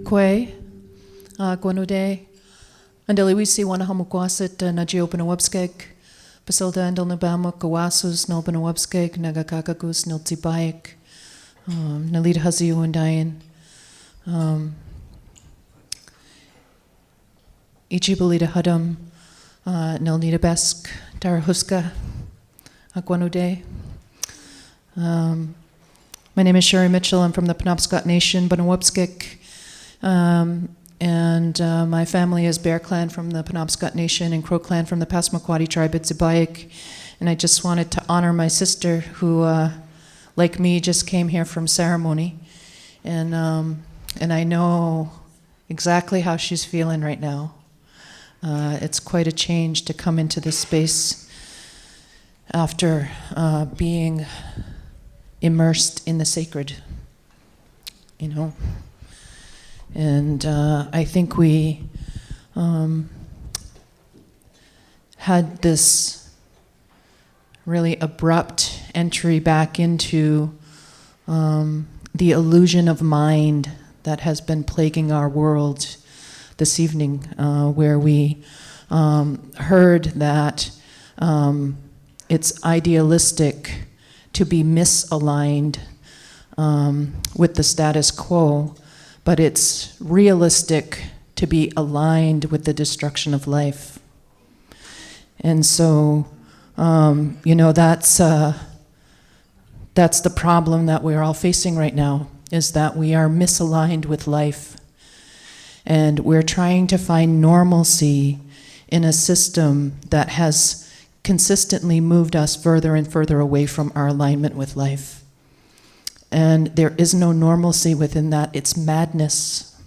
Kwe, Gwanude, Andeliwisi Wanahamukwasit, Najiopinawabskeg, Basilda Andel Nabamuk, Gawasus, Nalbanawabskeg, Nagakakagus, Niltibayek, Nalid Haziu and Diane, Ichibalita Hudum, Nalnita Besk, Tarahuska, Gwanude. My name is Sherri Mitchell. I'm from the Penobscot Nation, Banawabskeg. And my family is Bear Clan from the Penobscot Nation and Crow Clan from the Passamaquoddy tribe at tsibayik. And I just wanted to honor my sister who, like me, just came here from ceremony. And I know exactly how she's feeling right now. It's quite a change to come into this space after being immersed in the sacred, you know. And I think we had this really abrupt entry back into the illusion of mind that has been plaguing our world this evening, where we heard that it's idealistic to be misaligned with the status quo, but it's realistic to be aligned with the destruction of life. And so, you know, that's the problem that we're all facing right now, is that we are misaligned with life. And we're trying to find normalcy in a system that has consistently moved us further and further away from our alignment with life. And there is no normalcy within that. It's madness.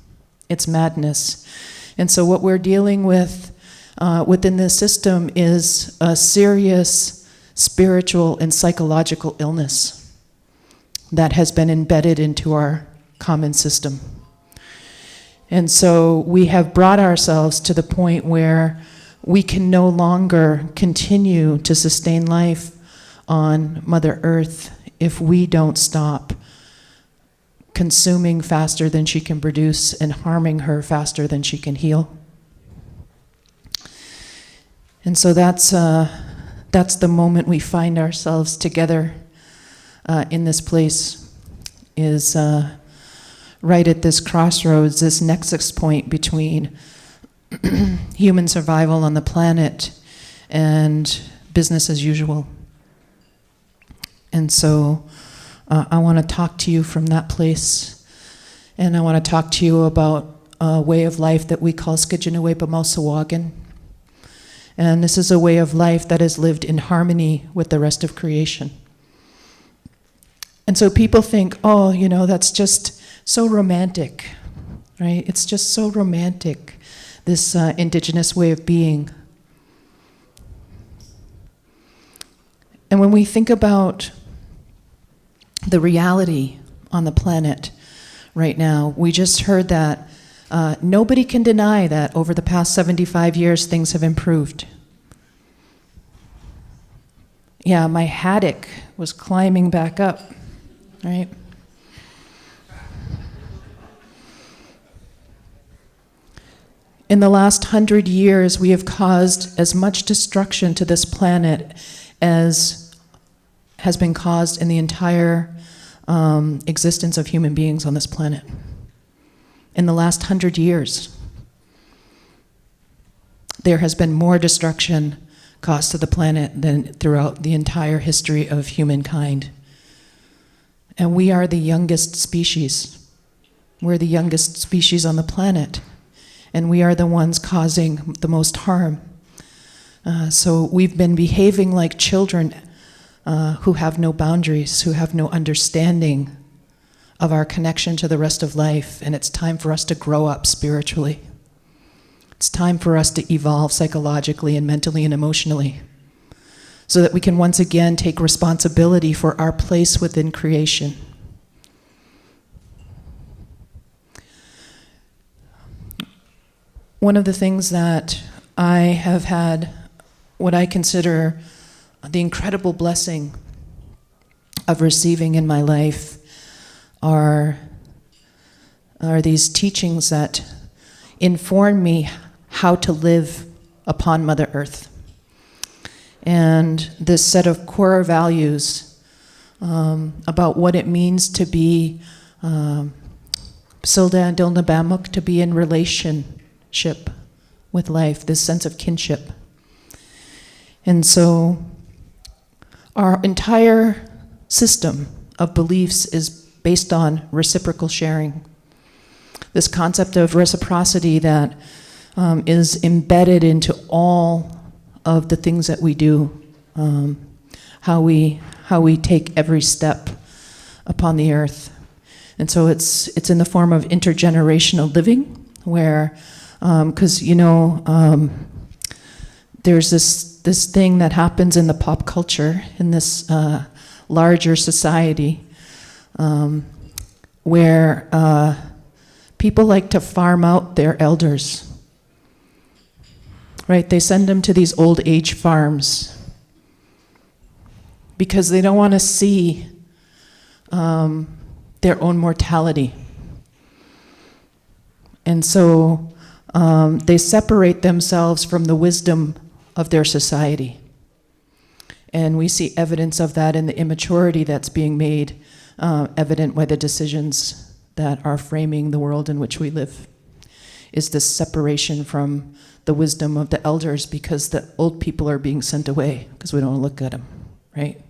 It's madness. And so what we're dealing with within this system is a serious spiritual and psychological illness that has been embedded into our common system. And so we have brought ourselves to the point where we can no longer continue to sustain life on Mother Earth if we don't stop consuming faster than she can produce and harming her faster than she can heal. And so that's the moment we find ourselves together in this place, is right at this crossroads, this nexus point between human survival on the planet and business as usual. And so I want to talk to you from that place, and I want to talk to you about a way of life that we call tzència/तपाई. And this is a way of life that is lived in harmony with the rest of creation. And so people think, oh, you know, that's just so romantic, right? It's just so romantic, this indigenous way of being. And when we think about the reality on the planet right now, we just heard that nobody can deny that over the past 75 years things have improved. Yeah, my haddock was climbing back up, right? In the last 100 years, we have caused as much destruction to this planet as has been caused in the entire existence of human beings on this planet. In the last 100 years, there has been more destruction caused to the planet than throughout the entire history of humankind. And we are the youngest species. We're the youngest species on the planet. And we are the ones causing the most harm. So we've been behaving like children who have no boundaries, who have no understanding of our connection to the rest of life, and it's time for us to grow up spiritually. It's time for us to evolve psychologically and mentally and emotionally so that we can once again take responsibility for our place within creation. One of the things that I have had, what I consider the incredible blessing of receiving in my life are these teachings that inform me how to live upon Mother Earth. And this set of core values about what it means to be န့ ཌεν唄ૠ, to be in relationship with life, this sense of kinship. And so our entire system of beliefs is based on reciprocal sharing. This concept of reciprocity that is embedded into all of the things that we do, how we take every step upon the earth. And so it's in the form of intergenerational living, where, because there's this thing that happens in the pop culture, in this larger society, where people like to farm out their elders. Right? They send them to these old age farms because they don't want to see their own mortality. And so they separate themselves from the wisdom of their society. And we see evidence of that in the immaturity that's being made evident by the decisions that are framing the world in which we live, is this separation from the wisdom of the elders because the old people are being sent away because we don't look at them, right?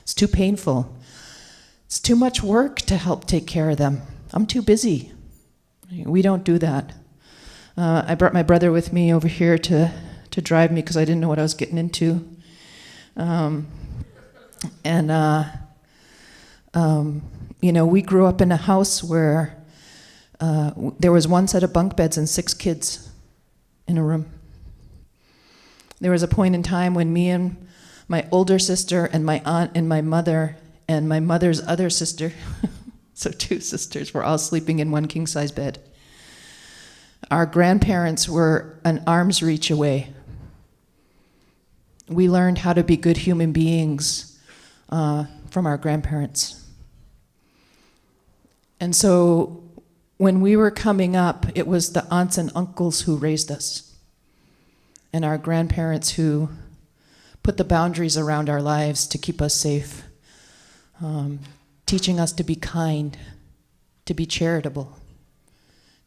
It's too painful. It's too much work to help take care of them. I'm too busy. We don't do that. I brought my brother with me over here to drive me because I didn't know what I was getting into. We grew up in a house where there was one set of bunk beds and 6 kids in a room. There was a point in time when me and my older sister and my aunt and my mother's other sister, so 2 sisters, were all sleeping in one king-size bed. Our grandparents were an arm's reach away. We learned how to be good human beings from our grandparents. And so when we were coming up, it was the aunts and uncles who raised us, and our grandparents who put the boundaries around our lives to keep us safe, teaching us to be kind, to be charitable,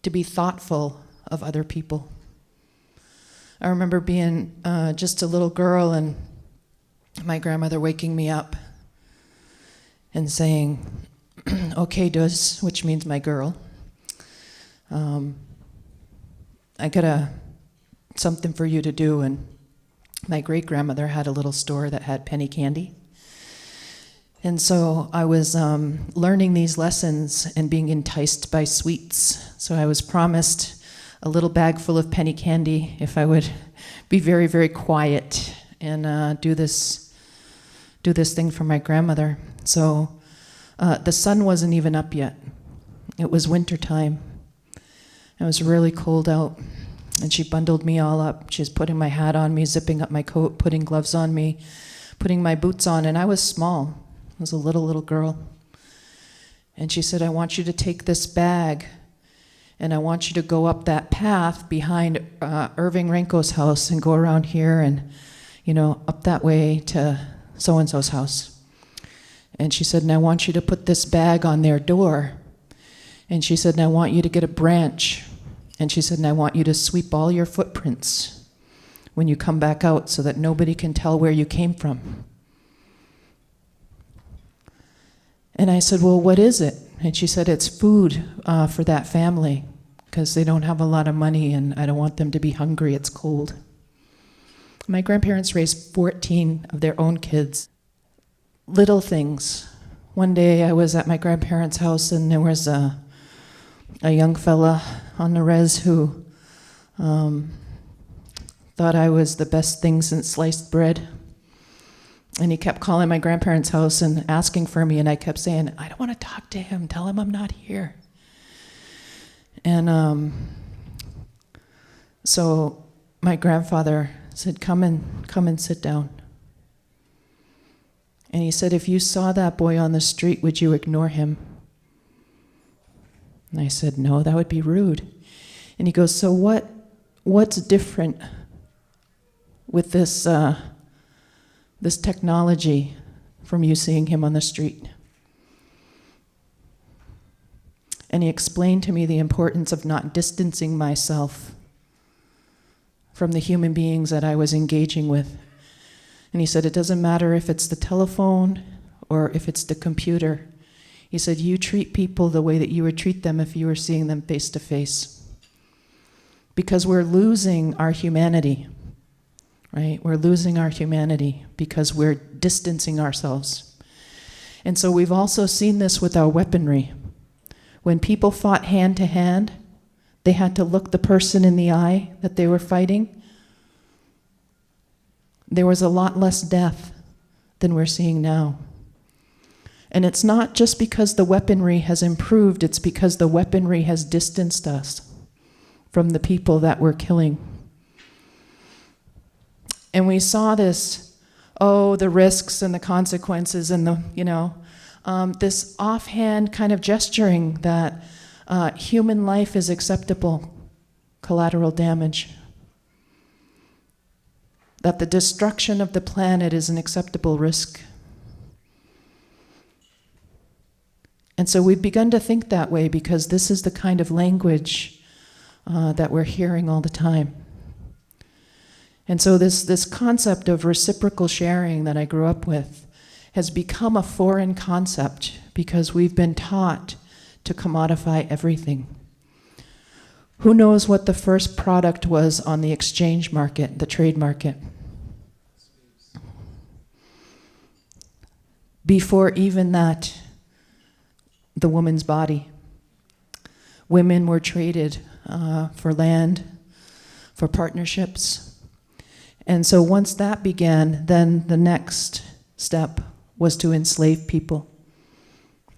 to be thoughtful of other people. I remember being just a little girl and my grandmother waking me up and saying, "Okay, Dus," which means my girl, I got something for you to do. And my great-grandmother had a little store that had penny candy. And so I was learning these lessons and being enticed by sweets. So I was promised a little bag full of penny candy if I would be very, very quiet and do this thing for my grandmother. So the sun wasn't even up yet. It was winter time. It was really cold out. And she bundled me all up. She was putting my hat on me, zipping up my coat, putting gloves on me, putting my boots on. And I was small. I was a little girl. And she said, "I want you to take this bag and I want you to go up that path behind Irving Renko's house and go around here and, up that way to so-and-so's house." And she said, "And I want you to put this bag on their door." And she said, "And I want you to get a branch." And she said, "And I want you to sweep all your footprints when you come back out so that nobody can tell where you came from." And I said, "Well, what is it?" And she said, "It's food for that family because they don't have a lot of money and I don't want them to be hungry. It's cold." My grandparents raised 14 of their own kids. Little things. One day I was at my grandparents' house and there was a young fella on the res who thought I was the best thing since sliced bread. And he kept calling my grandparents' house and asking for me, and I kept saying, "I don't want to talk to him. Tell him I'm not here." And so my grandfather said, come and sit down." And he said, if you saw that boy on the street, would you ignore him? And I said, no, that would be rude. And he goes, so what's different with this technology from you seeing him on the street? And he explained to me the importance of not distancing myself from the human beings that I was engaging with. And he said, it doesn't matter if it's the telephone or if it's the computer. He said, you treat people the way that you would treat them if you were seeing them face to face. Because we're losing our humanity, right? We're losing our humanity because we're distancing ourselves. And so we've also seen this with our weaponry. When people fought hand to hand, they had to look the person in the eye that they were fighting. There was a lot less death than we're seeing now. And it's not just because the weaponry has improved, it's because the weaponry has distanced us from the people that we're killing. And we saw this, the risks and the consequences and this offhand kind of gesturing that human life is acceptable, collateral damage. That the destruction of the planet is an acceptable risk. And so we've begun to think that way because this is the kind of language that we're hearing all the time. And so this concept of reciprocal sharing that I grew up with has become a foreign concept because we've been taught to commodify everything. Who knows what the first product was on the exchange market, the trade market? Before even that, the woman's body. Women were traded for land, for partnerships. And so once that began, then the next step was to enslave people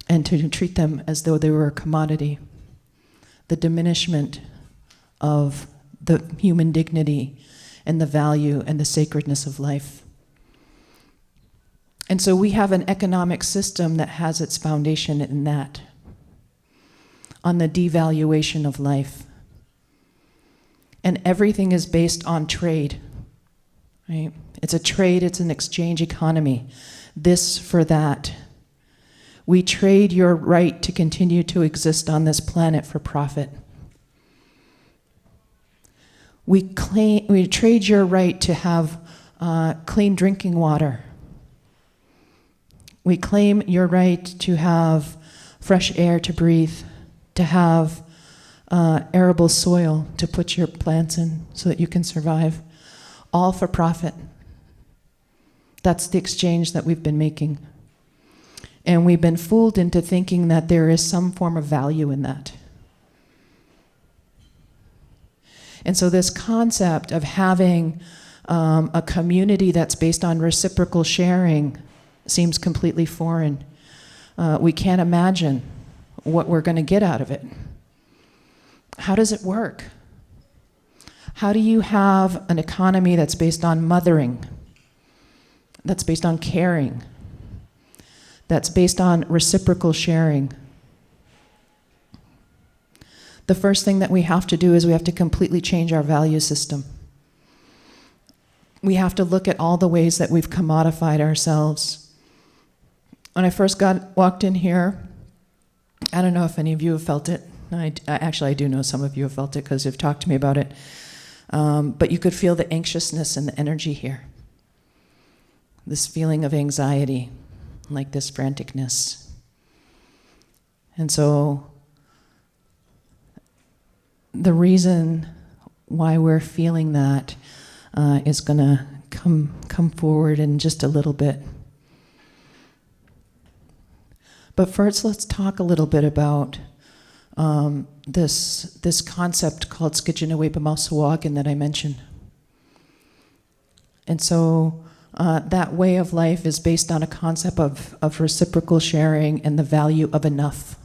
and to treat them as though they were a commodity. The diminishment of the human dignity and the value and the sacredness of life. And so we have an economic system that has its foundation in that, on the devaluation of life. And everything is based on trade, right? It's a trade, it's an exchange economy. This for that. We trade your right to continue to exist on this planet for profit. We trade your right to have clean drinking water. We claim your right to have fresh air to breathe, to have arable soil to put your plants in so that you can survive, all for profit. That's the exchange that we've been making. And we've been fooled into thinking that there is some form of value in that. And so this concept of having a community that's based on reciprocal sharing seems completely foreign. We can't imagine what we're going to get out of it. How does it work? How do you have an economy that's based on mothering, that's based on caring, that's based on reciprocal sharing? The first thing that we have to do is we have to completely change our value system. We have to look at all the ways that we've commodified ourselves. When I first walked in here, I don't know if any of you have felt it. I do know some of you have felt it because you've talked to me about it. But you could feel the anxiousness and the energy here. This feeling of anxiety, like this franticness. And so the reason why we're feeling that is going to come forward in just a little bit. But first, let's talk a little bit about this concept called htskedzen tëন্তু bëjë that I mentioned. And so that way of life is based on a concept of reciprocal sharing and the value of enough.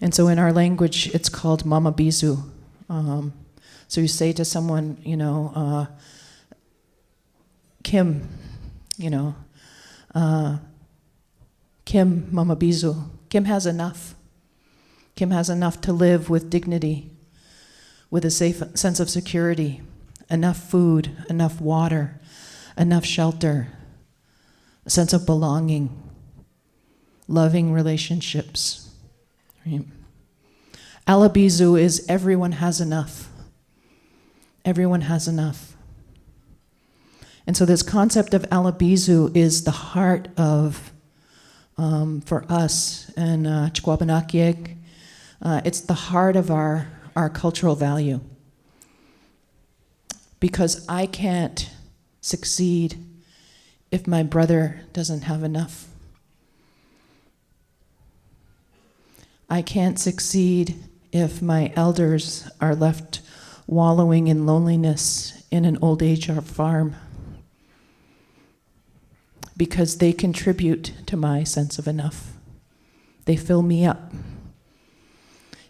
And so in our language, it's called mama bizu. So you say to someone, Kim, Kim Mamabizu. Kim has enough. Kim has enough to live with dignity, with a safe sense of security, enough food, enough water, enough shelter, a sense of belonging, loving relationships. Right? Alabizu is everyone has enough. Everyone has enough. And so this concept of Alabizu is the heart of, for us, and Chikwabanakye, it's the heart of our cultural value. Because I can't succeed if my brother doesn't have enough. I can't succeed if my elders are left wallowing in loneliness in an old age farm, because they contribute to my sense of enough. They fill me up.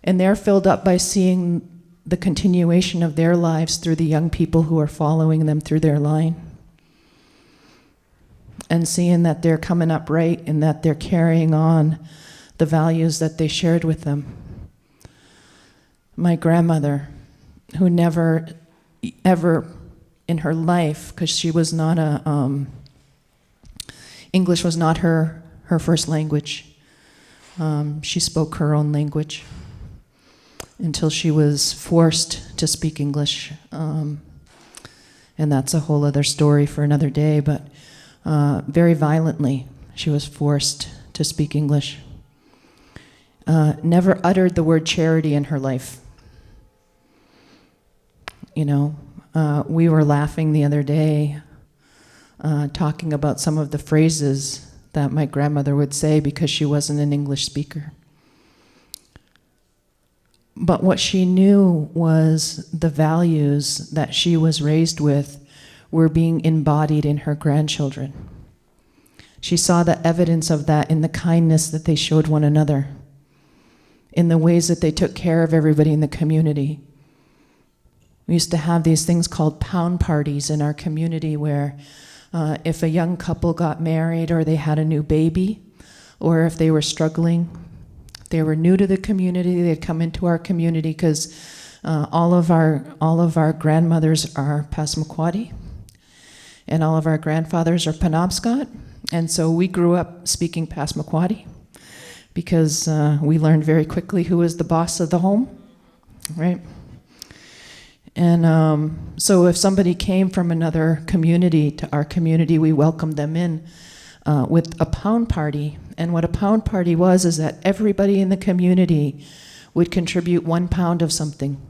And they're filled up by seeing the continuation of their lives through the young people who are following them through their line, and seeing that they're coming up right and that they're carrying on the values that they shared with them. My grandmother, who never, ever in her life, because she was not English was not her first language. She spoke her own language until she was forced to speak English. And that's a whole other story for another day, but very violently she was forced to speak English. Never uttered the word charity in her life. You know, we were laughing the other day, talking about some of the phrases that my grandmother would say because she wasn't an English speaker. But what she knew was the values that she was raised with were being embodied in her grandchildren. She saw the evidence of that in the kindness that they showed one another, in the ways that they took care of everybody in the community. We used to have these things called pound parties in our community where if a young couple got married or they had a new baby, or if they were struggling, they were new to the community, they'd come into our community because all of our grandmothers are Passamaquoddy, and all of our grandfathers are Penobscot, and so we grew up speaking Passamaquoddy because we learned very quickly who was the boss of the home, right? And so if somebody came from another community to our community, we welcomed them in with a pound party. And what a pound party was is that everybody in the community would contribute 1 pound of something.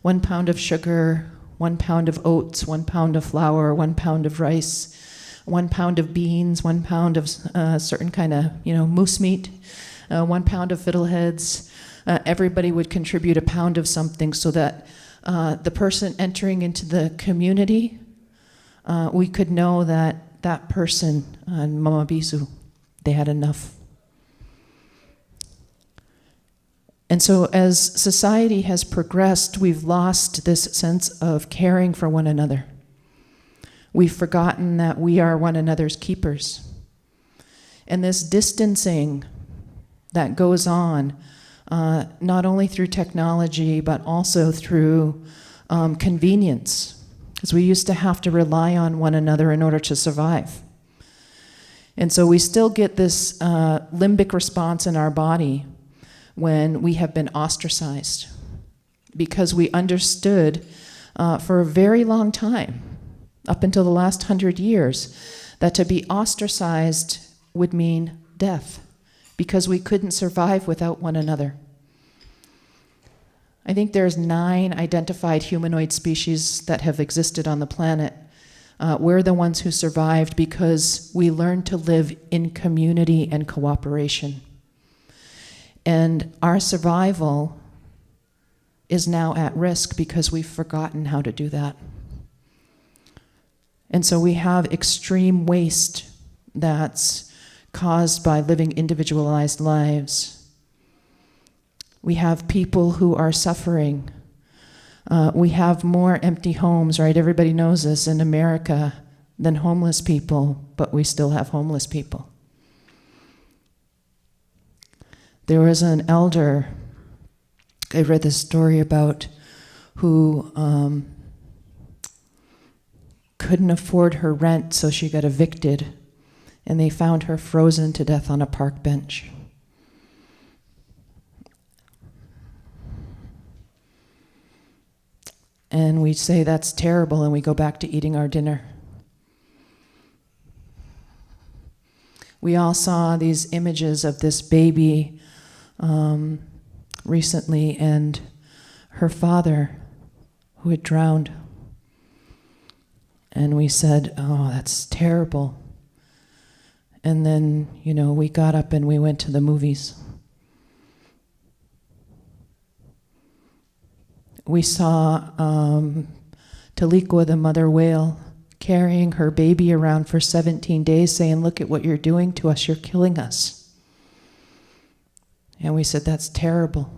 1 pound of sugar, 1 pound of oats, 1 pound of flour, 1 pound of rice, 1 pound of beans, 1 pound of certain kind of, moose meat, 1 pound of fiddleheads. Everybody would contribute a pound of something so that the person entering into the community, we could know that that person, Mama Bisu, they had enough. And so as society has progressed, we've lost this sense of caring for one another. We've forgotten that we are one another's keepers. And this distancing that goes on, not only through technology, but also through convenience, because we used to have to rely on one another in order to survive. And so we still get this limbic response in our body when we have been ostracized, because we understood for a very long time, up until the last 100 years, that to be ostracized would mean death, because we couldn't survive without one another. I think there's 9 identified humanoid species that have existed on the planet. We're the ones who survived because we learned to live in community and cooperation. And our survival is now at risk because we've forgotten how to do that. And so we have extreme waste that's caused by living individualized lives. We have people who are suffering. We have more empty homes, right? Everybody knows this. In America, than homeless people, but we still have homeless people. There was an elder I read this story about who couldn't afford her rent, so she got evicted, and they found her frozen to death on a park bench. And we say that's terrible, and we go back to eating our dinner. We all saw these images of this baby recently, and her father who had drowned. And we said, oh, that's terrible. And then, we got up and we went to the movies. We saw Taliqua, the mother whale, carrying her baby around for 17 days saying, look at what you're doing to us, you're killing us. And we said, that's terrible.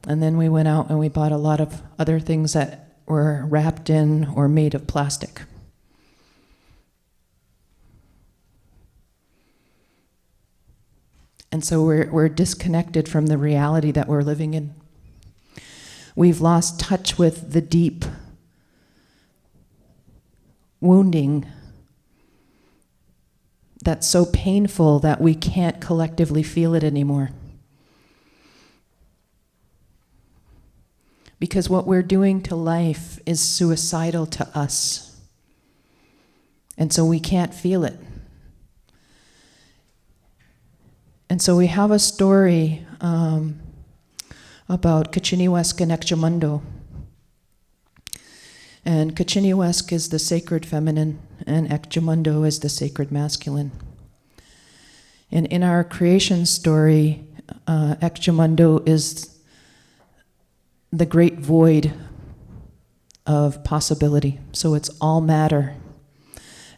And then we went out and we bought a lot of other things that were wrapped in or made of plastic. And so we're disconnected from the reality that we're living in. We've lost touch with the deep wounding that's so painful that we can't collectively feel it anymore. Because what we're doing to life is suicidal to us. And so we can't feel it. And so we have a story about htseń and extinction. And htseń is the sacred feminine, and extinction is the sacred masculine. And in our creation story, extinction is the great void of possibility. So it's all matter.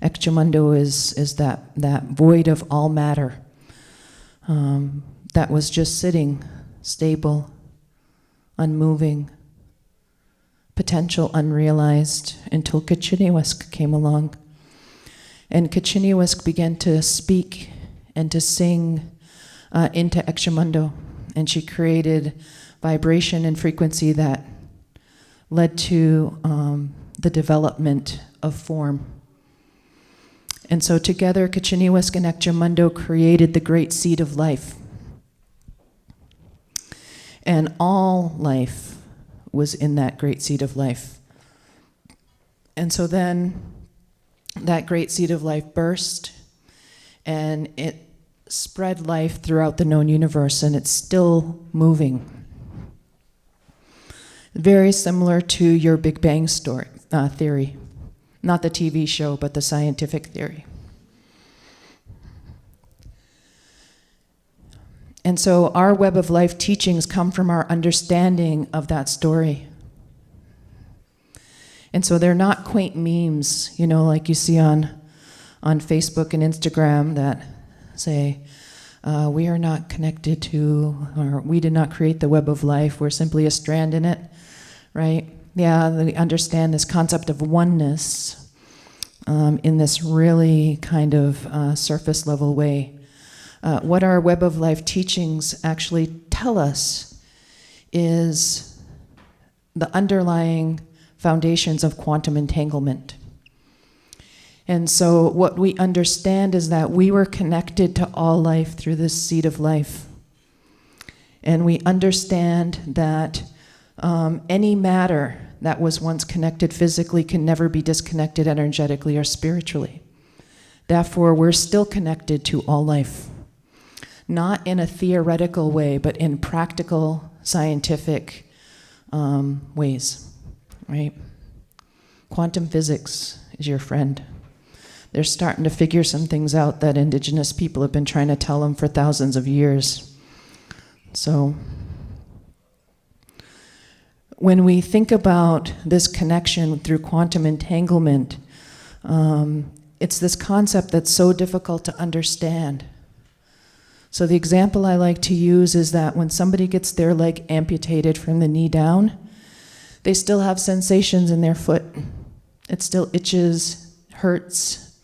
Extinction is that void of all matter that was just sitting, stable, unmoving, potential unrealized, until htseń came along. And htseń began to speak and to sing into extinction, and she created vibration and frequency that led to the development of form. And so together, htseń and extinction created the great seed of life. And all life was in that great seed of life. And so then that great seed of life burst, and it spread life throughout the known universe, and it's still moving. Very similar to your Big Bang story, theory. Not the TV show, but the scientific theory. And so our web of life teachings come from our understanding of that story. And so they're not quaint memes, like you see on Facebook and Instagram that say, we are not connected to, or we did not create the web of life, we're simply a strand in it, right? Yeah, we understand this concept of oneness in this really kind of surface level way. What our web of life teachings actually tell us is the underlying foundations of quantum entanglement. And so what we understand is that we were connected to all life through this seed of life. And we understand that any matter that was once connected physically can never be disconnected energetically or spiritually. Therefore, we're still connected to all life. Not in a theoretical way, but in practical, scientific ways, right? Quantum physics is your friend. They're starting to figure some things out that Indigenous people have been trying to tell them for thousands of years. So when we think about this connection through quantum entanglement, it's this concept that's so difficult to understand. So the example I like to use is that when somebody gets their leg amputated from the knee down, they still have sensations in their foot. It still itches, hurts.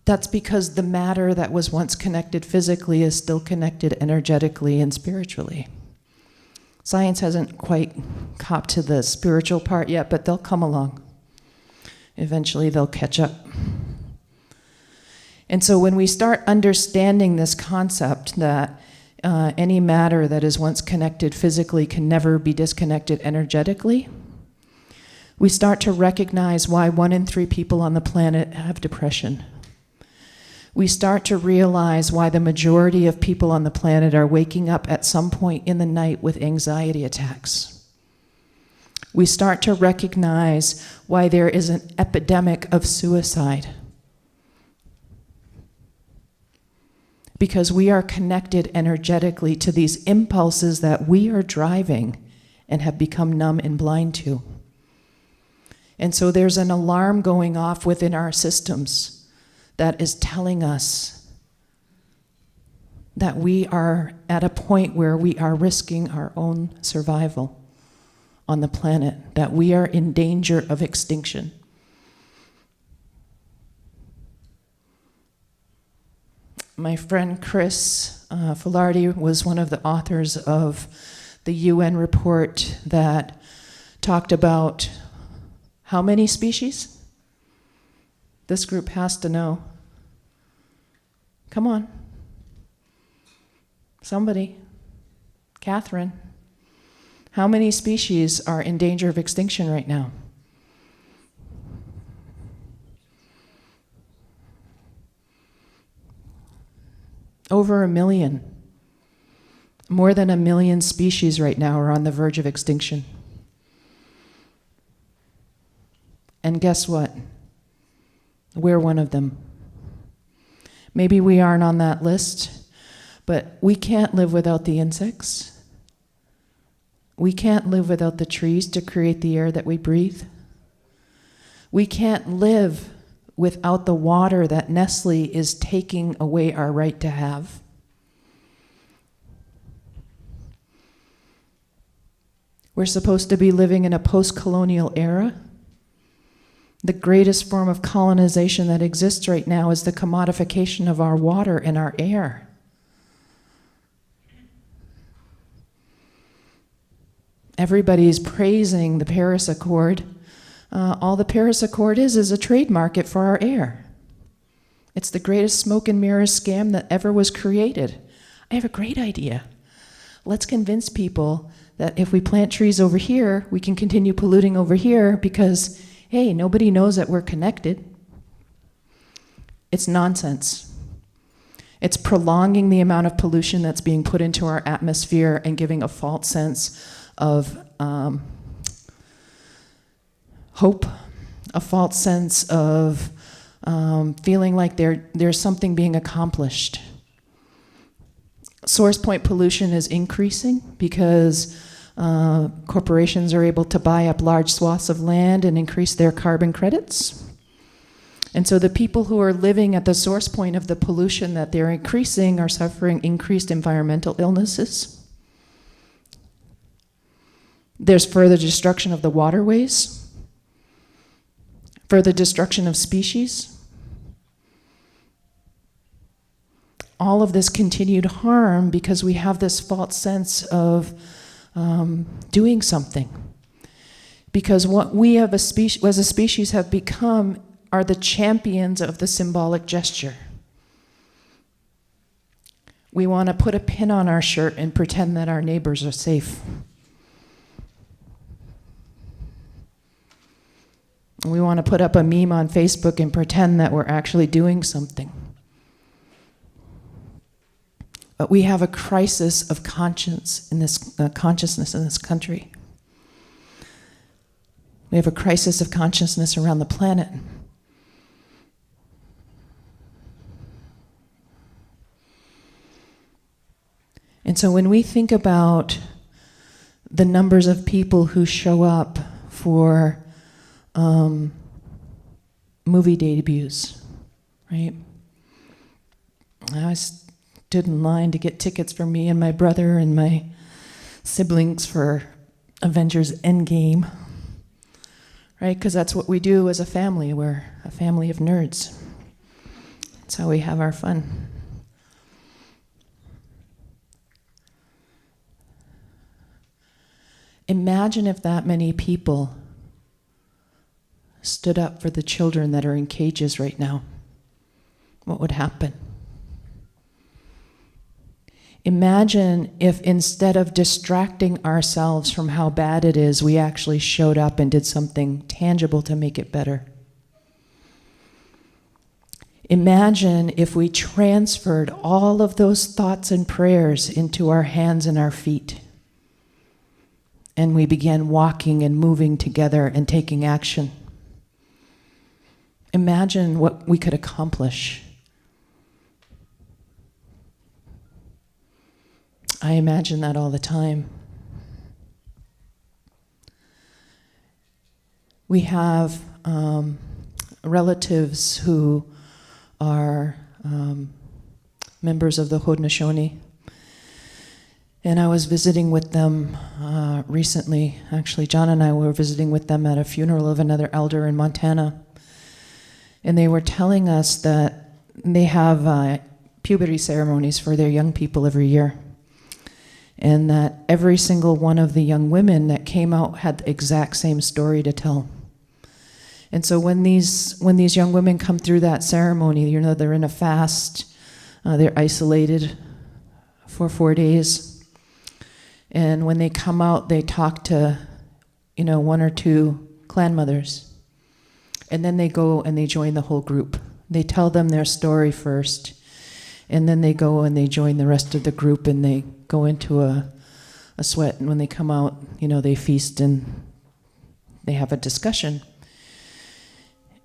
That's because the matter that was once connected physically is still connected energetically and spiritually. Science hasn't quite copped to the spiritual part yet, but they'll come along. Eventually they'll catch up. And so when we start understanding this concept that any matter that is once connected physically can never be disconnected energetically, we start to recognize why 1 in 3 people on the planet have depression. We start to realize why the majority of people on the planet are waking up at some point in the night with anxiety attacks. We start to recognize why there is an epidemic of suicide. Because we are connected energetically to these impulses that we are driving and have become numb and blind to. And so there's an alarm going off within our systems that is telling us that we are at a point where we are risking our own survival on the planet, that we are in danger of extinction. My friend Chris Filardi was one of the authors of the UN report that talked about how many species? This group has to know. Come on. Somebody. Catherine. How many species are in danger of extinction right now? Over 1 million. More than 1 million species right now are on the verge of extinction. And guess what? We're one of them. Maybe we aren't on that list, but we can't live without the insects. We can't live without the trees to create the air that we breathe. We can't live without the water that Nestle is taking away our right to have. We're supposed to be living in a post-colonial era. The greatest form of colonization that exists right now is the commodification of our water and our air. Everybody's praising the Paris Accord. All the Paris Accord is a trade market for our air. It's the greatest smoke and mirrors scam that ever was created. I have a great idea. Let's convince people that if we plant trees over here, we can continue polluting over here because, hey, nobody knows that we're connected. It's nonsense. It's prolonging the amount of pollution that's being put into our atmosphere and giving a false sense of hope, a false sense of feeling like there's something being accomplished. Source point pollution is increasing because corporations are able to buy up large swaths of land and increase their carbon credits. And so the people who are living at the source point of the pollution that they're increasing are suffering increased environmental illnesses. There's further destruction of the waterways, further destruction of species. All of this continued harm because we have this false sense of doing something. Because what we as a species have become are the champions of the symbolic gesture. We want to put a pin on our shirt and pretend that our neighbors are safe. We want to put up a meme on Facebook and pretend that we're actually doing something. But we have a crisis of conscience in this consciousness in this country. We have a crisis of consciousness around the planet. And so when we think about the numbers of people who show up for movie debuts, right? I stood in line to get tickets for me and my brother and my siblings for Avengers Endgame, right? Because that's what we do as a family. We're a family of nerds. That's how we have our fun. Imagine if that many people stood up for the children that are in cages right now. What would happen? Imagine if instead of distracting ourselves from how bad it is, we actually showed up and did something tangible to make it better. Imagine if we transferred all of those thoughts and prayers into our hands and our feet, and we began walking and moving together and taking action. Imagine what we could accomplish. I imagine that all the time. We have relatives who are members of the Haudenosaunee, and I was visiting with them recently. Actually, John and I were visiting with them at a funeral of another elder in Montana, and they were telling us that they have puberty ceremonies for their young people every year, and that every single one of the young women that came out had the exact same story to tell. And so when these young women come through that ceremony, you know, they're in a fast, they're isolated for 4 days. And when they come out, they talk to, you know, 1 or 2 clan mothers. And then they go and they join the whole group. They tell them their story first, and then they go and they join the rest of the group, and they go into a sweat. And when they come out, you know, they feast and they have a discussion.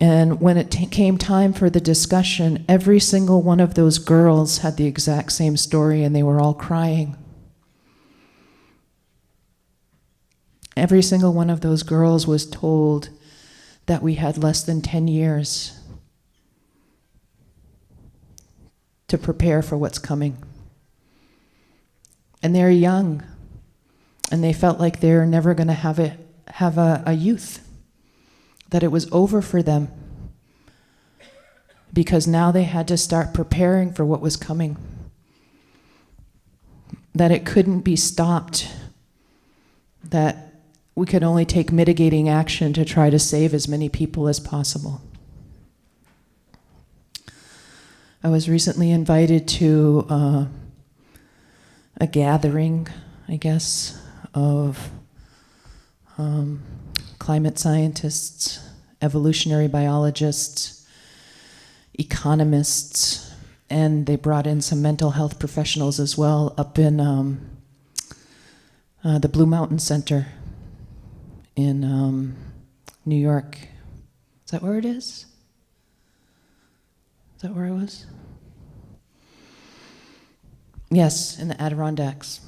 And when it came time for the discussion, every single one of those girls had the exact same story, and they were all crying. Every single one of those girls was told that we had less than 10 years to prepare for what's coming. And they're young, and they felt like they're never going to have a youth, that it was over for them, because now they had to start preparing for what was coming, that it couldn't be stopped, that we could only take mitigating action to try to save as many people as possible. I was recently invited to a gathering, I guess, of climate scientists, evolutionary biologists, economists, and they brought in some mental health professionals as well up in the Blue Mountain Center in New York. Is that where it is? Is that where I was? Yes, in the Adirondacks.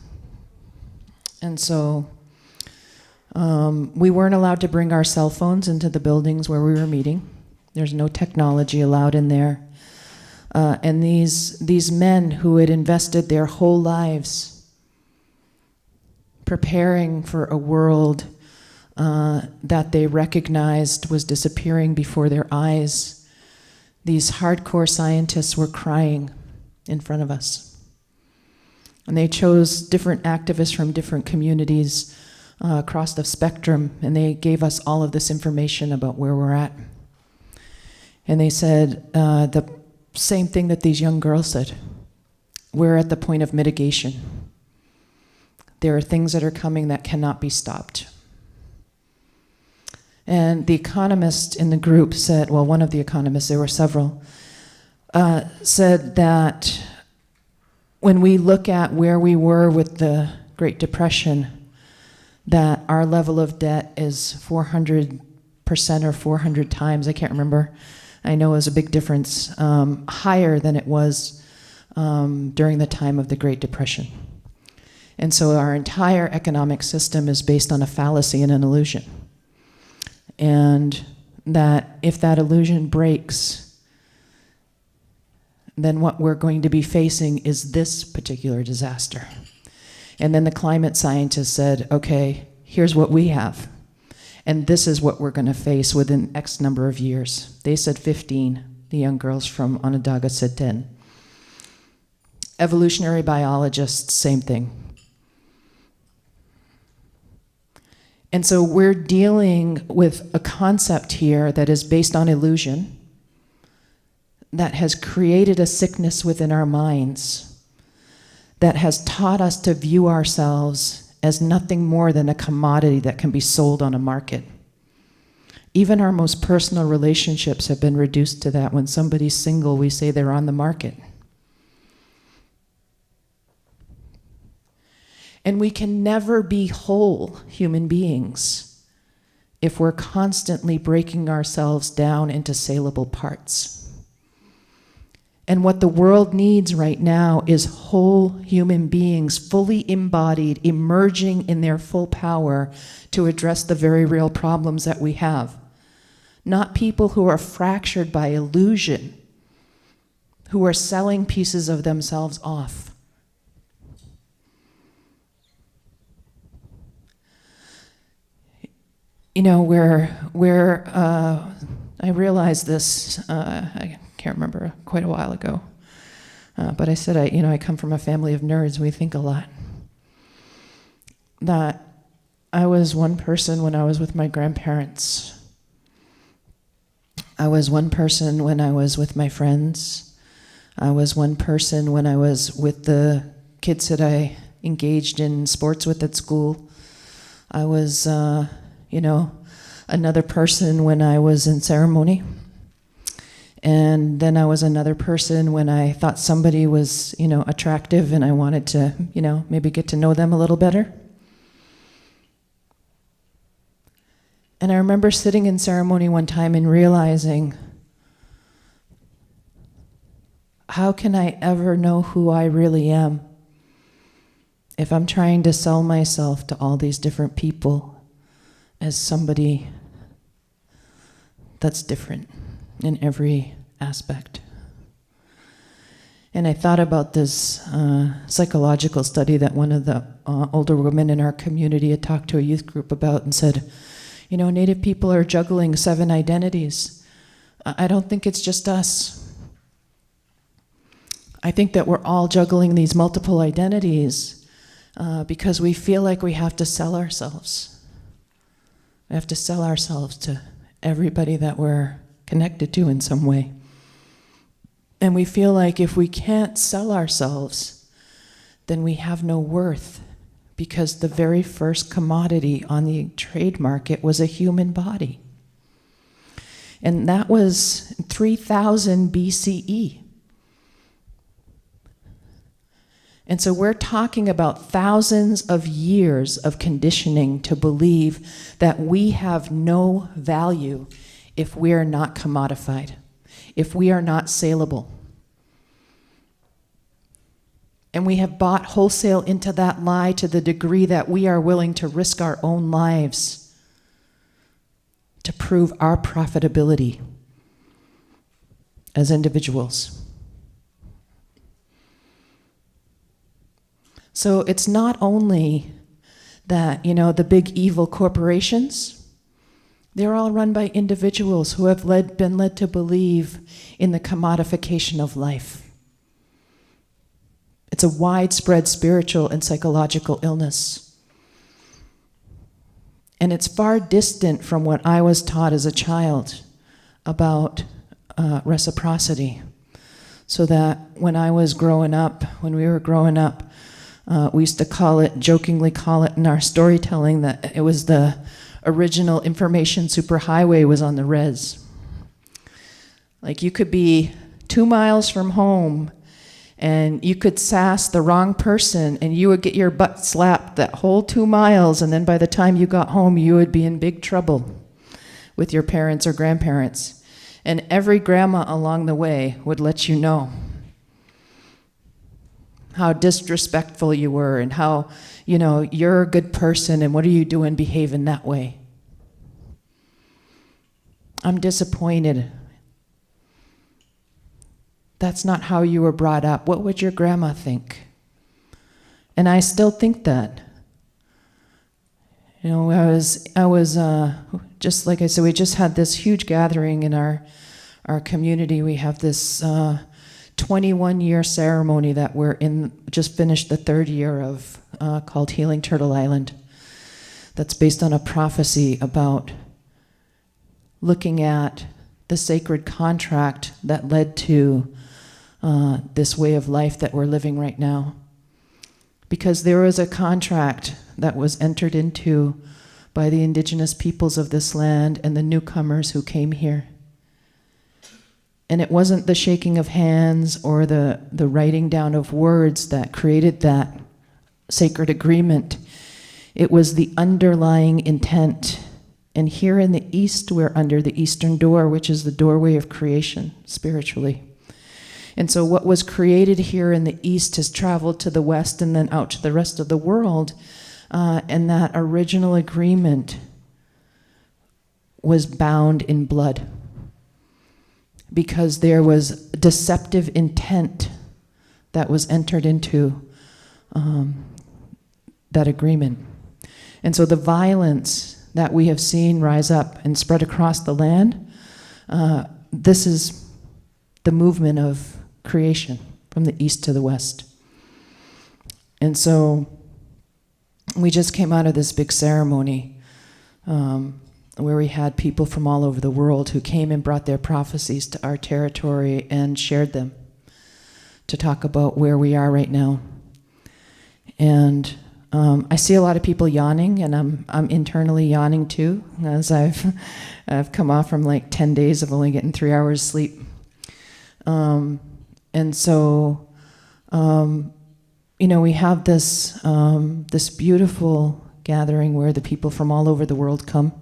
And so we weren't allowed to bring our cell phones into the buildings where we were meeting. There's no technology allowed in there. And these men who had invested their whole lives preparing for a world that they recognized was disappearing before their eyes, these hardcore scientists were crying in front of us. And they chose different activists from different communities across the spectrum, and they gave us all of this information about where we're at. And they said the same thing that these young girls said. We're at the point of mitigation. There are things that are coming that cannot be stopped. And the economist in the group said, well, one of the economists, there were several, said that when we look at where we were with the Great Depression, that our level of debt is 400% or 400 times, I can't remember. I know it was a big difference, higher than it was during the time of the Great Depression. And so our entire economic system is based on a fallacy and an illusion. And that if that illusion breaks, then what we're going to be facing is this particular disaster. And then the climate scientists said, okay, here's what we have. And this is what we're going to face within X number of years. They said 15. The young girls from Onondaga said 10. Evolutionary biologists, same thing. And so we're dealing with a concept here that is based on illusion, that has created a sickness within our minds, that has taught us to view ourselves as nothing more than a commodity that can be sold on a market. Even our most personal relationships have been reduced to that. When somebody's single, we say they're on the market. And we can never be whole human beings if we're constantly breaking ourselves down into saleable parts. And what the world needs right now is whole human beings, fully embodied, emerging in their full power to address the very real problems that we have. Not people who are fractured by illusion, who are selling pieces of themselves off. You know, I realized this, I can't remember, quite a while ago, but I said, I come from a family of nerds, we think a lot. That I was one person when I was with my grandparents. I was one person when I was with my friends. I was one person when I was with the kids that I engaged in sports with at school. I was another person when I was in ceremony. And then I was another person when I thought somebody was, attractive and I wanted to, maybe get to know them a little better. And I remember sitting in ceremony one time and realizing, how can I ever know who I really am if I'm trying to sell myself to all these different people as somebody that's different in every aspect? And I thought about this psychological study that one of the older women in our community had talked to a youth group about and said, Native people are juggling 7 identities. I don't think it's just us. I think that we're all juggling these multiple identities because we feel like we have to sell ourselves. We have to sell ourselves to everybody that we're connected to in some way. And we feel like if we can't sell ourselves, then we have no worth, because the very first commodity on the trade market was a human body. And that was 3000 BCE. And so we're talking about thousands of years of conditioning to believe that we have no value if we are not commodified, if we are not saleable. And we have bought wholesale into that lie to the degree that we are willing to risk our own lives to prove our profitability as individuals. So it's not only that, the big evil corporations, they're all run by individuals who have been led to believe in the commodification of life. It's a widespread spiritual and psychological illness. And it's far distant from what I was taught as a child about reciprocity. So that when we were growing up, we used to jokingly call it in our storytelling that it was the original information superhighway was on the res. Like you could be 2 miles from home and you could sass the wrong person and you would get your butt slapped that whole 2 miles, and then by the time you got home you would be in big trouble with your parents or grandparents. And every grandma along the way would let you know how disrespectful you were and how, you're a good person and what are you doing behaving that way? I'm disappointed. That's not how you were brought up. What would your grandma think? And I still think that. I was just like I said, we just had this huge gathering in our community. We have this 21-year ceremony that we're in, just finished the third year of, called Healing Turtle Island. That's based on a prophecy about looking at the sacred contract that led to this way of life that we're living right now. Because there was a contract that was entered into by the indigenous peoples of this land and the newcomers who came here. And it wasn't the shaking of hands or the writing down of words that created that sacred agreement. It was the underlying intent. And here in the East, we're under the Eastern door, which is the doorway of creation, spiritually. And so what was created here in the East has traveled to the West and then out to the rest of the world. And that original agreement was bound in blood because there was deceptive intent that was entered into that agreement. And so the violence that we have seen rise up and spread across the land, this is the movement of creation from the East to the West. And so we just came out of this big ceremony where we had people from all over the world who came and brought their prophecies to our territory and shared them to talk about where we are right now. And I see a lot of people yawning, and I'm internally yawning too, as I've come off from like 10 days of only getting 3 hours sleep. And so, we have this this beautiful gathering where the people from all over the world come,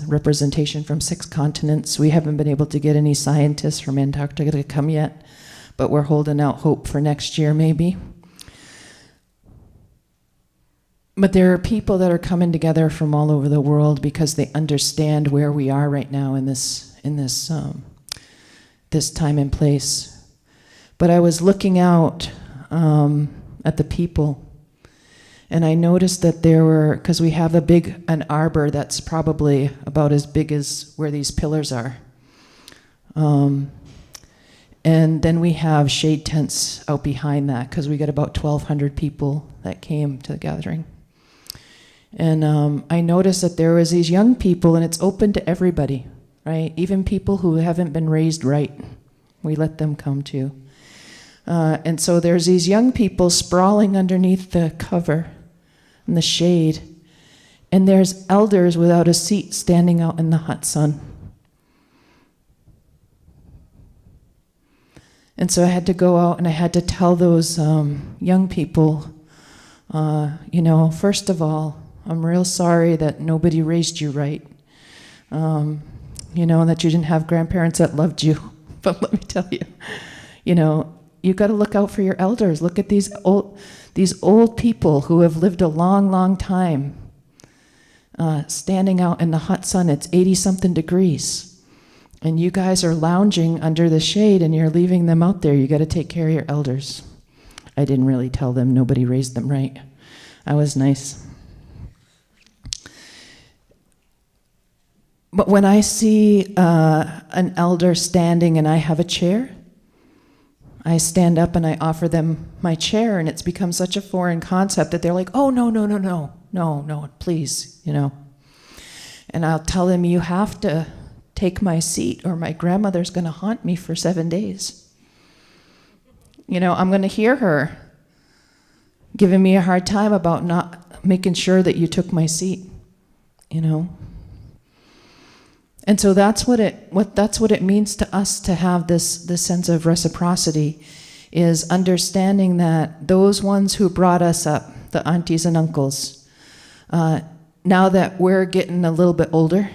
representation from 6 continents. We haven't been able to get any scientists from Antarctica to come yet, but we're holding out hope for next year maybe. But there are people that are coming together from all over the world because they understand where we are right now in this this time and place. But I was looking out at the people, and I noticed that there were, because we have an arbor that's probably about as big as where these pillars are. And then we have shade tents out behind that, because we got about 1,200 people that came to the gathering. And I noticed that there was these young people, and it's open to everybody, right? Even people who haven't been raised right, we let them come too. And so there's these young people sprawling underneath the cover in the shade, and there's elders without a seat standing out in the hot sun. And so I had to go out and I had to tell those young people, first of all, I'm real sorry that nobody raised you right, and that you didn't have grandparents that loved you. But let me tell you, you got to look out for your elders. Look at these old people who have lived a long, long time, standing out in the hot sun. It's 80-something degrees. And you guys are lounging under the shade and you're leaving them out there. You got to take care of your elders. I didn't really tell them nobody raised them right. I was nice. But when I see an elder standing and I have a chair, I stand up and I offer them my chair, and it's become such a foreign concept that they're like, oh, no, please, And I'll tell them, you have to take my seat or my grandmother's going to haunt me for 7 days. I'm going to hear her giving me a hard time about not making sure that you took my seat, And so that's what it means to us to have this sense of reciprocity, is understanding that those ones who brought us up, the aunties and uncles, now that we're getting a little bit older,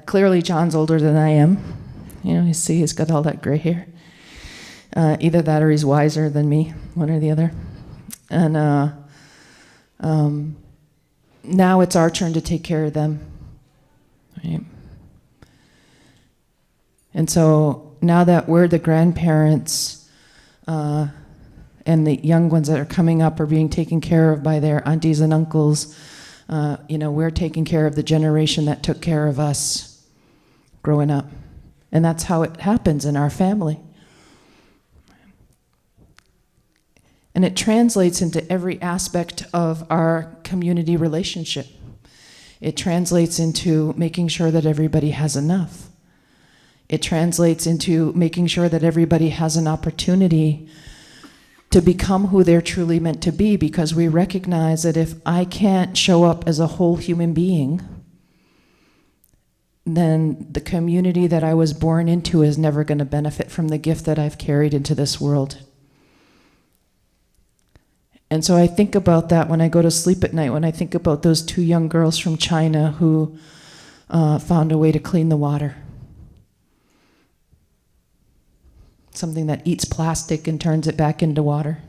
clearly John's older than I am. You see he's got all that gray hair. Either that or he's wiser than me, one or the other. And now it's our turn to take care of them. Right. And so now that we're the grandparents, and the young ones that are coming up are being taken care of by their aunties and uncles. We're taking care of the generation that took care of us growing up. And that's how it happens in our family. And it translates into every aspect of our community relationship. It translates into making sure that everybody has enough. It translates into making sure that everybody has an opportunity to become who they're truly meant to be, because we recognize that if I can't show up as a whole human being, then the community that I was born into is never going to benefit from the gift that I've carried into this world. And so I think about that when I go to sleep at night, when I think about those 2 young girls from China who found a way to clean the water. Something that eats plastic and turns it back into water.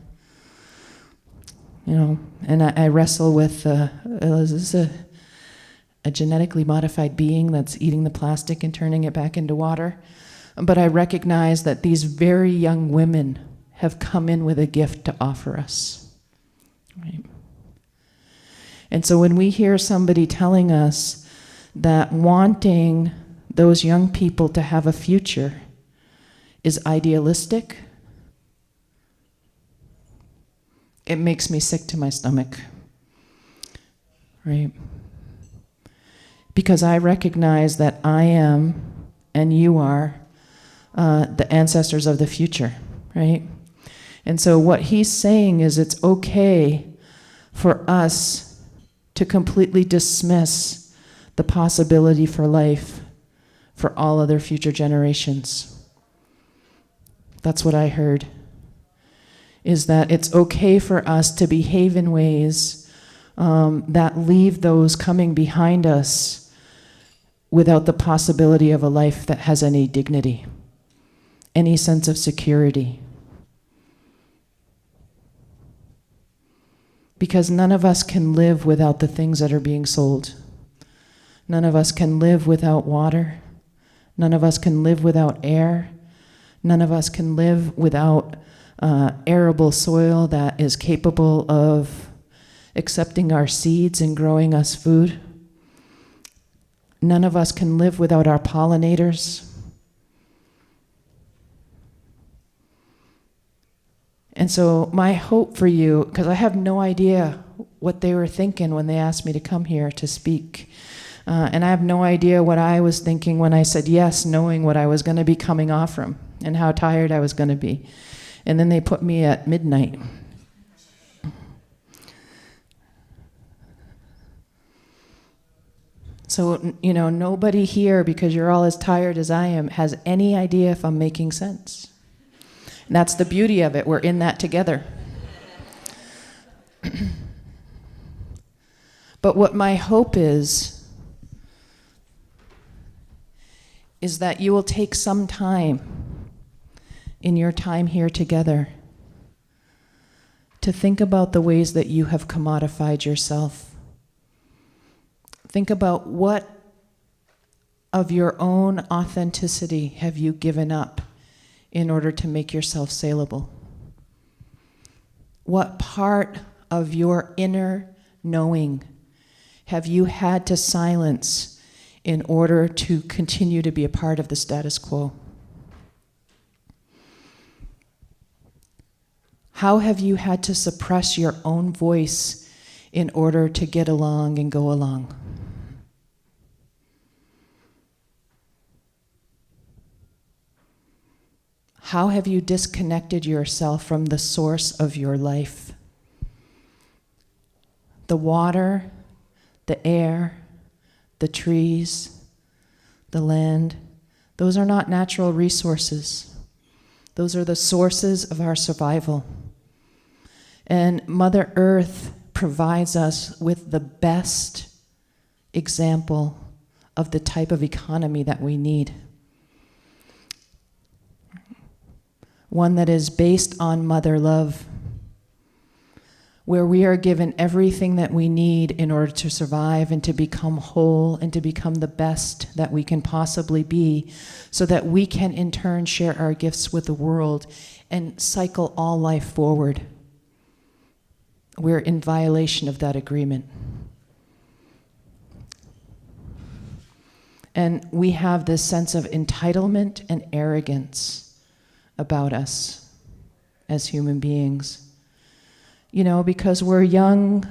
And I wrestle with, is this a genetically modified being that's eating the plastic and turning it back into water? But I recognize that these very young women have come in with a gift to offer us. Right? And so when we hear somebody telling us that wanting those young people to have a future is idealistic, it makes me sick to my stomach, right? Because I recognize that I am, and you are, the ancestors of the future, right? And so what he's saying is it's okay for us to completely dismiss the possibility for life for all other future generations. That's what I heard, is that it's okay for us to behave in ways that leave those coming behind us without the possibility of a life that has any dignity, any sense of security. Because none of us can live without the things that are being sold. None of us can live without water. None of us can live without air. None of us can live without arable soil that is capable of accepting our seeds and growing us food. None of us can live without our pollinators. And so my hope for you, because I have no idea what they were thinking when they asked me to come here to speak. And I have no idea what I was thinking when I said yes, knowing what I was going to be coming off from and how tired I was going to be. And then they put me at midnight. So, nobody here, because you're all as tired as I am, has any idea if I'm making sense. And that's the beauty of it. We're in that together. But what my hope is that you will take some time in your time here together to think about the ways that you have commodified yourself. Think about what of your own authenticity have you given up in order to make yourself saleable? What part of your inner knowing have you had to silence in order to continue to be a part of the status quo? How have you had to suppress your own voice in order to get along and go along? How have you disconnected yourself from the source of your life? The water, the air, the trees, the land, those are not natural resources. Those are the sources of our survival. And Mother Earth provides us with the best example of the type of economy that we need. One that is based on mother love. where we are given everything that we need in order to survive and to become whole and to become the best that we can possibly be, so that we can in turn share our gifts with the world and cycle all life forward. We're in violation of that agreement. And we have this sense of entitlement and arrogance about us as human beings. Because we're young,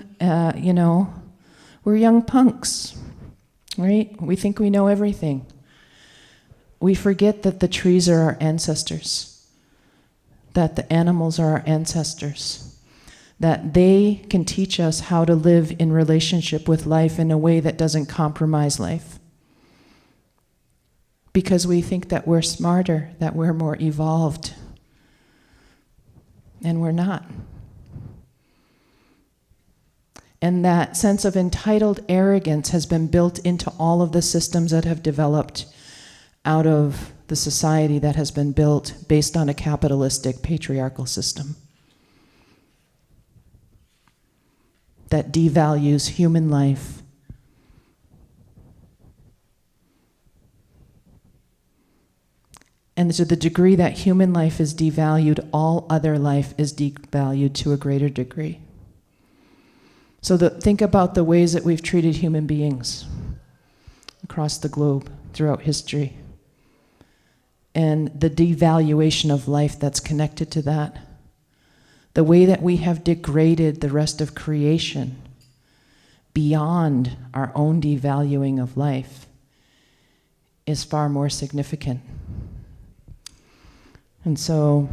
we're young punks, right? We think we know everything. We forget that the trees are our ancestors, that the animals are our ancestors, that they can teach us how to live in relationship with life in a way that doesn't compromise life. Because we think that we're smarter, that we're more evolved, and we're not. And that sense of entitled arrogance has been built into all of the systems that have developed out of the society that has been built based on a capitalistic patriarchal system that devalues human life. And to the degree that human life is devalued, all other life is devalued to a greater degree. So think about the ways that we've treated human beings across the globe throughout history, and the devaluation of life that's connected to that. The way that we have degraded the rest of creation beyond our own devaluing of life is far more significant. And so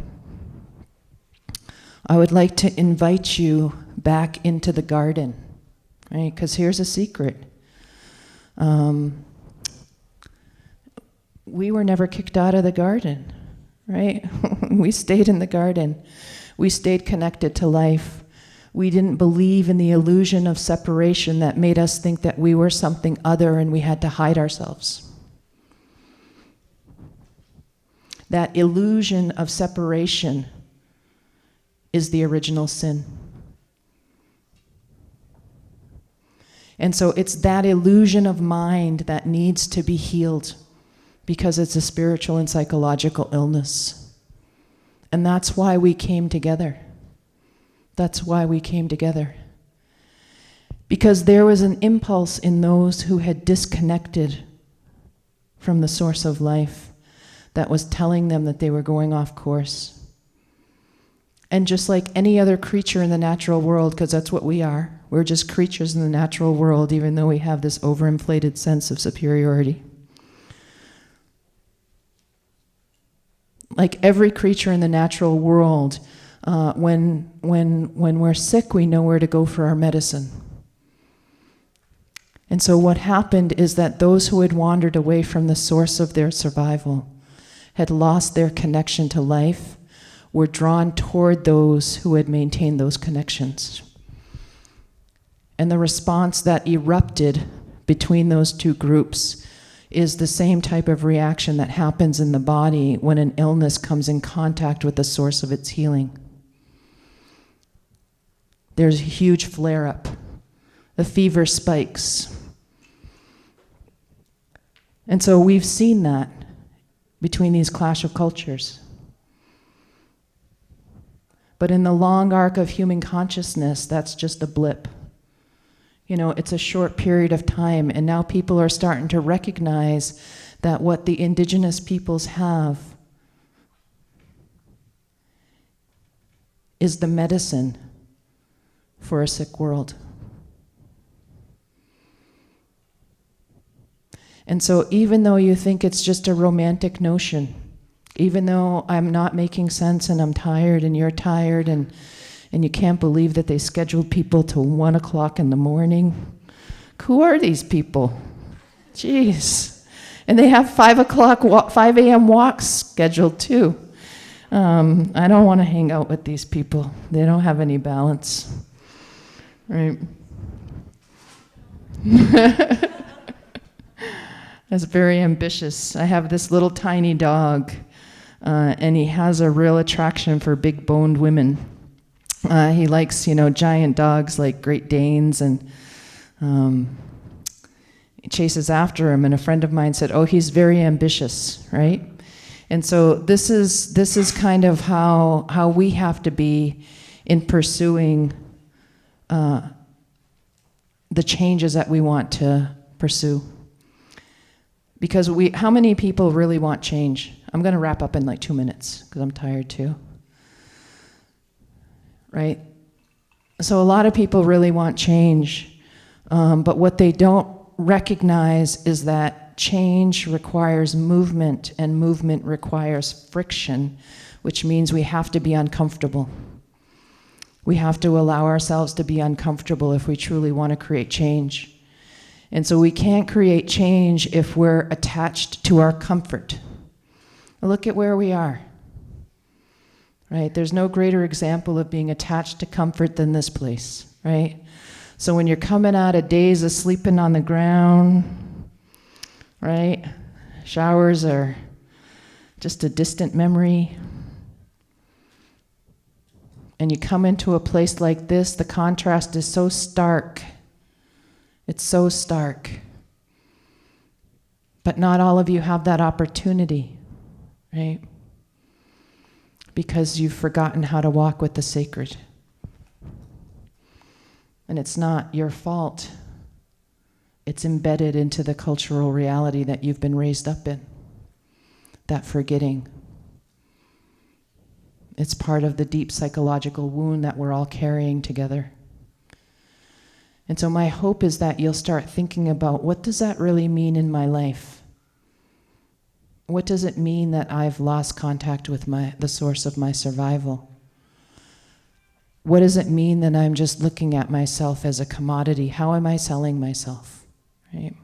I would like to invite you back into the garden, right? Because here's a secret. We were never kicked out of the garden, right? We stayed in the garden. We stayed connected to life. We didn't believe in the illusion of separation that made us think that we were something other and we had to hide ourselves. That illusion of separation is the original sin. And so it's that illusion of mind that needs to be healed, because it's a spiritual and psychological illness. And that's why we came together. That's why we came together. Because there was an impulse in those who had disconnected from the source of life that was telling them that they were going off course. And just like any other creature in the natural world, because that's what we are, we're just creatures in the natural world, even though we have this overinflated sense of superiority. Like every creature in the natural world, when we're sick, we know where to go for our medicine. And so what happened is that those who had wandered away from the source of their survival, had lost their connection to life, were drawn toward those who had maintained those connections. And the response that erupted between those two groups is the same type of reaction that happens in the body when an illness comes in contact with the source of its healing. There's a huge flare-up. The fever spikes. And so we've seen that between these clash of cultures. But in the long arc of human consciousness, that's just a blip. It's a short period of time, and now people are starting to recognize that what the indigenous peoples have is the medicine for a sick world. And so even though you think it's just a romantic notion, even though I'm not making sense and I'm tired and you're tired and you can't believe that they scheduled people till 1 o'clock in the morning, who are these people? Jeez. And they have 5 a.m. walks scheduled too. I don't want to hang out with these people. They don't have any balance, right? That's very ambitious. I have this little tiny dog, and he has a real attraction for big-boned women. He likes, giant dogs like Great Danes, and he chases after him. And a friend of mine said, "Oh, he's very ambitious," right? And so this is kind of how we have to be in pursuing the changes that we want to pursue. Because how many people really want change? I'm going to wrap up in like 2 minutes because I'm tired too. Right? So a lot of people really want change, but what they don't recognize is that change requires movement, and movement requires friction, which means we have to be uncomfortable. We have to allow ourselves to be uncomfortable if we truly want to create change. And so we can't create change if we're attached to our comfort. Look at where we are. Right? There's no greater example of being attached to comfort than this place, right? So when you're coming out of days of sleeping on the ground, right? Showers are just a distant memory. And you come into a place like this, the contrast is so stark. It's so stark. But not all of you have that opportunity, right? Because you've forgotten how to walk with the sacred. And it's not your fault. It's embedded into the cultural reality that you've been raised up in. That forgetting. It's part of the deep psychological wound that we're all carrying together. And so my hope is that you'll start thinking about, what does that really mean in my life? What does it mean that I've lost contact with the source of my survival? What does it mean that I'm just looking at myself as a commodity? How am I selling myself? Right?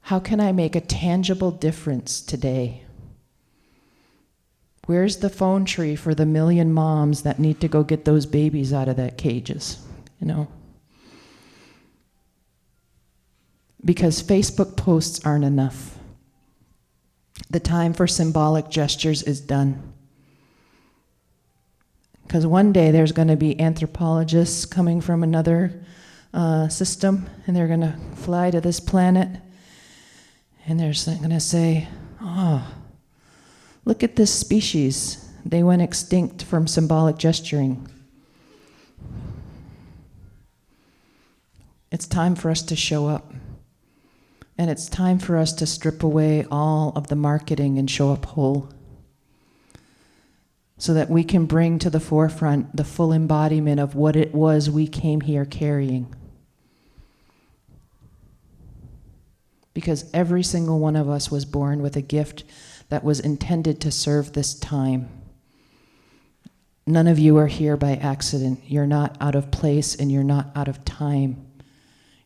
How can I make a tangible difference today? Where's the phone tree for the million moms that need to go get those babies out of that cages? Because Facebook posts aren't enough. The time for symbolic gestures is done. Because one day there's going to be anthropologists coming from another system, and they're going to fly to this planet, and they're going to say, "Oh, look at this species. They went extinct from symbolic gesturing." It's time for us to show up. And it's time for us to strip away all of the marketing and show up whole, so that we can bring to the forefront the full embodiment of what it was we came here carrying. Because every single one of us was born with a gift that was intended to serve this time. None of you are here by accident. You're not out of place, and you're not out of time.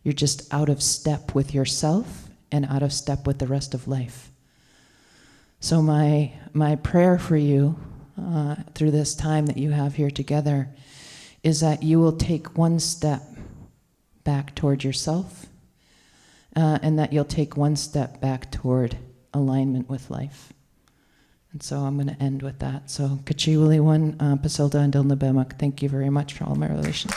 You're just out of step with yourself and out of step with the rest of life. So my prayer for you through this time that you have here together is that you will take one step back toward yourself, and that you'll take one step back toward alignment with life. And so I'm going to end with that. So, Kachiwaliwan, Pasilda, and Dilnabemak, thank you very much for all my relations.